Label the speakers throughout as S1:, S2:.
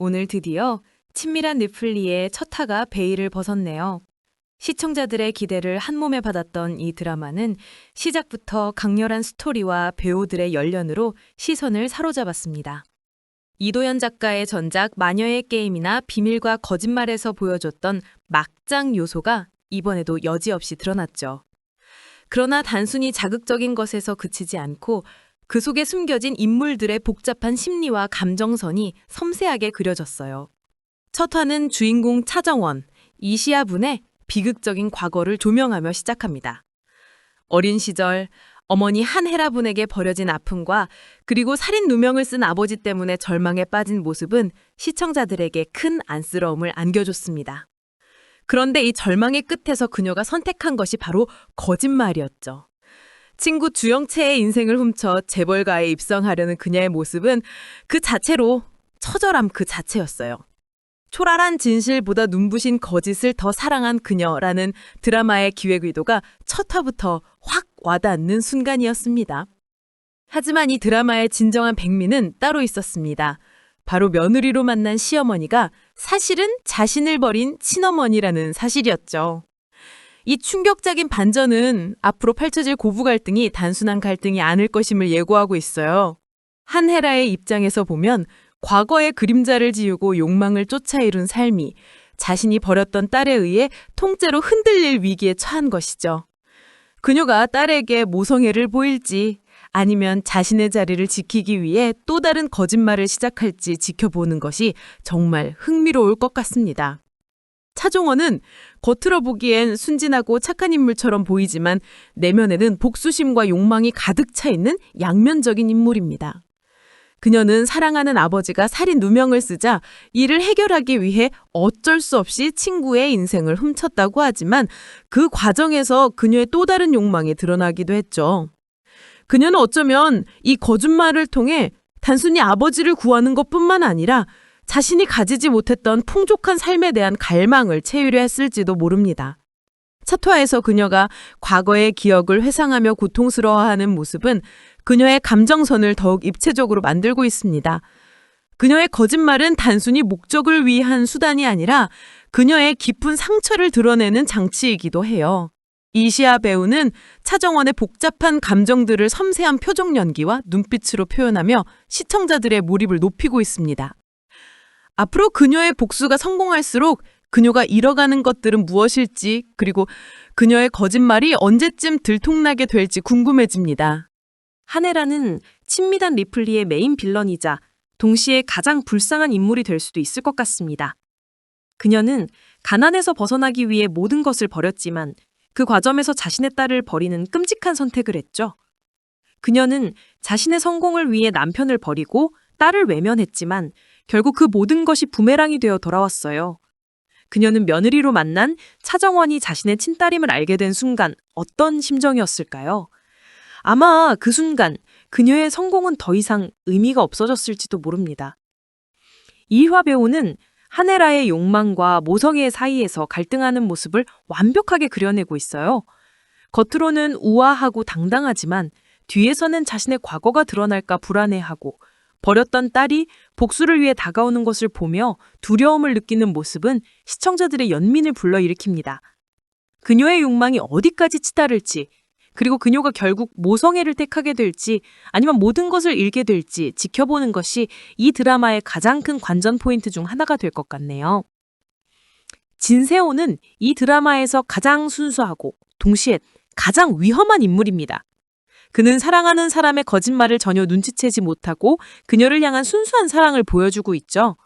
S1: 오늘 드디어 친밀한 리플리의 첫 화가 베일을 벗었네요. 시청자들의 기대를 한몸에 받았던 이 드라마는 시작부터 강렬한 스토리와 배우들의 열연으로 시선을 사로잡았습니다. 이도현 작가의 전작 마녀의 게임이나 비밀과 거짓말에서 보여줬던 막장 요소가 이번에도 여지없이 드러났죠. 그러나 단순히 자극적인 것에서 그치지 않고 그 속에 숨겨진 인물들의 복잡한 심리와 감정선이 섬세하게 그려졌어요. 첫 화는 주인공 차정원, 이시아 분의 비극적인 과거를 조명하며 시작합니다. 어린 시절 어머니 한혜라 분에게 버려진 아픔과 그리고 살인 누명을 쓴 아버지 때문에 절망에 빠진 모습은 시청자들에게 큰 안쓰러움을 안겨줬습니다. 그런데 이 절망의 끝에서 그녀가 선택한 것이 바로 거짓말이었죠. 친구 주영채의 인생을 훔쳐 재벌가에 입성하려는 그녀의 모습은 그 자체로 처절함 그 자체였어요. 초라한 진실보다 눈부신 거짓을 더 사랑한 그녀라는 드라마의 기획 의도가 첫 화부터 확 와닿는 순간이었습니다. 하지만 이 드라마의 진정한 백미는 따로 있었습니다. 바로 며느리로 만난 시어머니가 사실은 자신을 버린 친어머니라는 사실이었죠. 이 충격적인 반전은 앞으로 펼쳐질 고부 갈등이 단순한 갈등이 아닐 것임을 예고하고 있어요. 한혜라의 입장에서 보면 과거의 그림자를 지우고 욕망을 쫓아 이룬 삶이 자신이 버렸던 딸에 의해 통째로 흔들릴 위기에 처한 것이죠. 그녀가 딸에게 모성애를 보일지 아니면 자신의 자리를 지키기 위해 또 다른 거짓말을 시작할지 지켜보는 것이 정말 흥미로울 것 같습니다. 차종원은 겉으로 보기엔 순진하고 착한 인물처럼 보이지만 내면에는 복수심과 욕망이 가득 차 있는 양면적인 인물입니다. 그녀는 사랑하는 아버지가 살인 누명을 쓰자 이를 해결하기 위해 어쩔 수 없이 친구의 인생을 훔쳤다고 하지만 그 과정에서 그녀의 또 다른 욕망이 드러나기도 했죠. 그녀는 어쩌면 이 거짓말을 통해 단순히 아버지를 구하는 것뿐만 아니라 자신이 가지지 못했던 풍족한 삶에 대한 갈망을 채우려 했을지도 모릅니다. 차토화에서 그녀가 과거의 기억을 회상하며 고통스러워하는 모습은 그녀의 감정선을 더욱 입체적으로 만들고 있습니다. 그녀의 거짓말은 단순히 목적을 위한 수단이 아니라 그녀의 깊은 상처를 드러내는 장치이기도 해요. 이시아 배우는 차정원의 복잡한 감정들을 섬세한 표정 연기와 눈빛으로 표현하며 시청자들의 몰입을 높이고 있습니다. 앞으로 그녀의 복수가 성공할수록 그녀가 잃어가는 것들은 무엇일지 그리고 그녀의 거짓말이 언제쯤 들통나게 될지 궁금해집니다.
S2: 한혜라는 친밀한 리플리의 메인 빌런이자 동시에 가장 불쌍한 인물이 될 수도 있을 것 같습니다. 그녀는 가난에서 벗어나기 위해 모든 것을 버렸지만 그 과정에서 자신의 딸을 버리는 끔찍한 선택을 했죠. 그녀는 자신의 성공을 위해 남편을 버리고 딸을 외면했지만 결국 그 모든 것이 부메랑이 되어 돌아왔어요. 그녀는 며느리로 만난 차정원이 자신의 친딸임을 알게 된 순간 어떤 심정이었을까요? 아마 그 순간 그녀의 성공은 더 이상 의미가 없어졌을지도 모릅니다. 이화 배우는 한혜라의 욕망과 모성애 사이에서 갈등하는 모습을 완벽하게 그려내고 있어요. 겉으로는 우아하고 당당하지만 뒤에서는 자신의 과거가 드러날까 불안해하고 버렸던 딸이 복수를 위해 다가오는 것을 보며 두려움을 느끼는 모습은 시청자들의 연민을 불러일으킵니다. 그녀의 욕망이 어디까지 치달을지, 그리고 그녀가 결국 모성애를 택하게 될지 아니면 모든 것을 잃게 될지 지켜보는 것이 이 드라마의 가장 큰 관전 포인트 중 하나가 될 것 같네요. 진세호는 이 드라마에서 가장 순수하고 동시에 가장 위험한 인물입니다. 그는 사랑하는 사람의 거짓말을 전혀 눈치채지 못하고 그녀를 향한 순수한 사랑을 보여주고 있죠.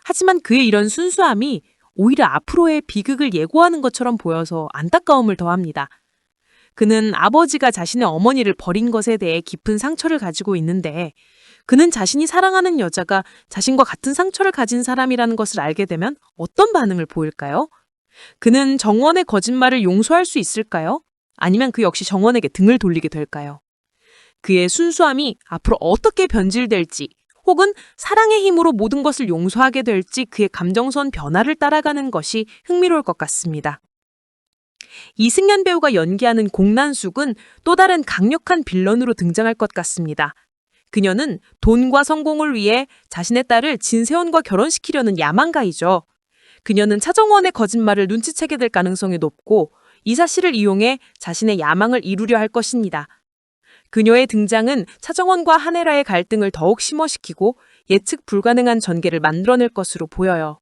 S2: 하지만 그의 이런 순수함이 오히려 앞으로의 비극을 예고하는 것처럼 보여서 안타까움을 더합니다. 그는 아버지가 자신의 어머니를 버린 것에 대해 깊은 상처를 가지고 있는데 그는 자신이 사랑하는 여자가 자신과 같은 상처를 가진 사람이라는 것을 알게 되면 어떤 반응을 보일까요? 그는 정원의 거짓말을 용서할 수 있을까요? 아니면 그 역시 정원에게 등을 돌리게 될까요? 그의 순수함이 앞으로 어떻게 변질될지 혹은 사랑의 힘으로 모든 것을 용서하게 될지 그의 감정선 변화를 따라가는 것이 흥미로울 것 같습니다. 이승연 배우가 연기하는 공난숙은 또 다른 강력한 빌런으로 등장할 것 같습니다. 그녀는 돈과 성공을 위해 자신의 딸을 진세원과 결혼시키려는 야망가이죠. 그녀는 차정원의 거짓말을 눈치채게 될 가능성이 높고 이 사실을 이용해 자신의 야망을 이루려 할 것입니다. 그녀의 등장은 차정원과 한혜라의 갈등을 더욱 심화시키고 예측 불가능한 전개를 만들어낼 것으로 보여요.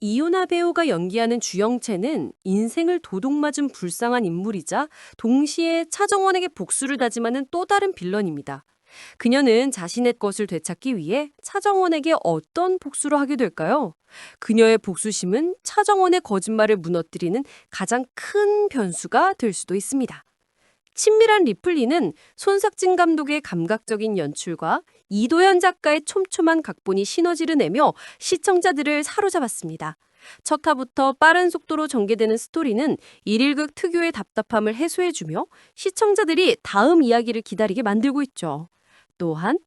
S3: 이윤아 배우가 연기하는 주영채는 인생을 도둑맞은 불쌍한 인물이자 동시에 차정원에게 복수를 다짐하는 또 다른 빌런입니다. 그녀는 자신의 것을 되찾기 위해 차정원에게 어떤 복수를 하게 될까요? 그녀의 복수심은 차정원의 거짓말을 무너뜨리는 가장 큰 변수가 될 수도 있습니다. 친밀한 리플리는 손석진 감독의 감각적인 연출과 이도현 작가의 촘촘한 각본이 시너지를 내며 시청자들을 사로잡았습니다. 첫 화부터 빠른 속도로 전개되는 스토리는 일일극 특유의 답답함을 해소해주며 시청자들이 다음 이야기를 기다리게 만들고 있죠. 또한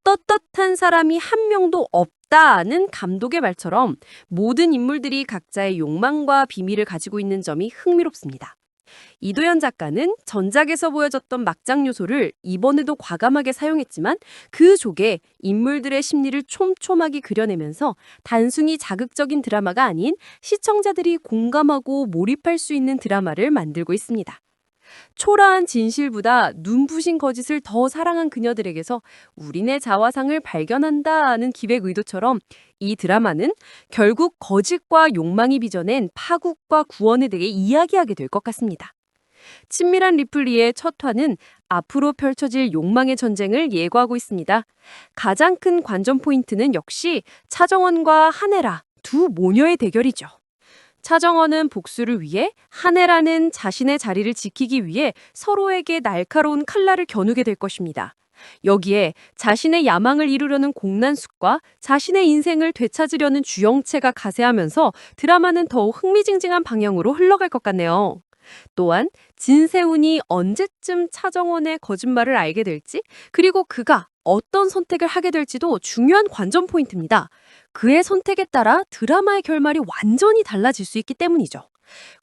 S3: 떳떳한 사람이 한 명도 없다는 감독의 말처럼 모든 인물들이 각자의 욕망과 비밀을 가지고 있는 점이 흥미롭습니다. 이도현 작가는 전작에서 보여줬던 막장 요소를 이번에도 과감하게 사용했지만 그 속에 인물들의 심리를 촘촘하게 그려내면서 단순히 자극적인 드라마가 아닌 시청자들이 공감하고 몰입할 수 있는 드라마를 만들고 있습니다. 초라한 진실보다 눈부신 거짓을 더 사랑한 그녀들에게서 우리네 자화상을 발견한다는 기획 의도처럼 이 드라마는 결국 거짓과 욕망이 빚어낸 파국과 구원에 대해 이야기하게 될 것 같습니다. 친밀한 리플리의 첫 화는 앞으로 펼쳐질 욕망의 전쟁을 예고하고 있습니다. 가장 큰 관전 포인트는 역시 차정원과 한혜라 두 모녀의 대결이죠. 차정원은 복수를 위해, 한혜라는 자신의 자리를 지키기 위해 서로에게 날카로운 칼날을 겨누게 될 것입니다. 여기에 자신의 야망을 이루려는 공난숙과 자신의 인생을 되찾으려는 주영채가 가세하면서 드라마는 더욱 흥미진진한 방향으로 흘러갈 것 같네요. 또한 진세훈이 언제쯤 차정원의 거짓말을 알게 될지, 그리고 그가 어떤 선택을 하게 될지도 중요한 관전 포인트입니다. 그의 선택에 따라 드라마의 결말이 완전히 달라질 수 있기 때문이죠.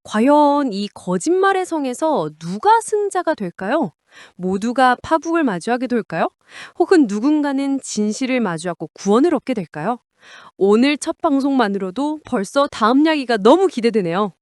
S3: 과연 이 거짓말의 성에서 누가 승자가 될까요? 모두가 파국을 마주하게 될까요? 혹은 누군가는 진실을 마주하고 구원을 얻게 될까요? 오늘 첫 방송만으로도 벌써 다음 이야기가 너무 기대되네요.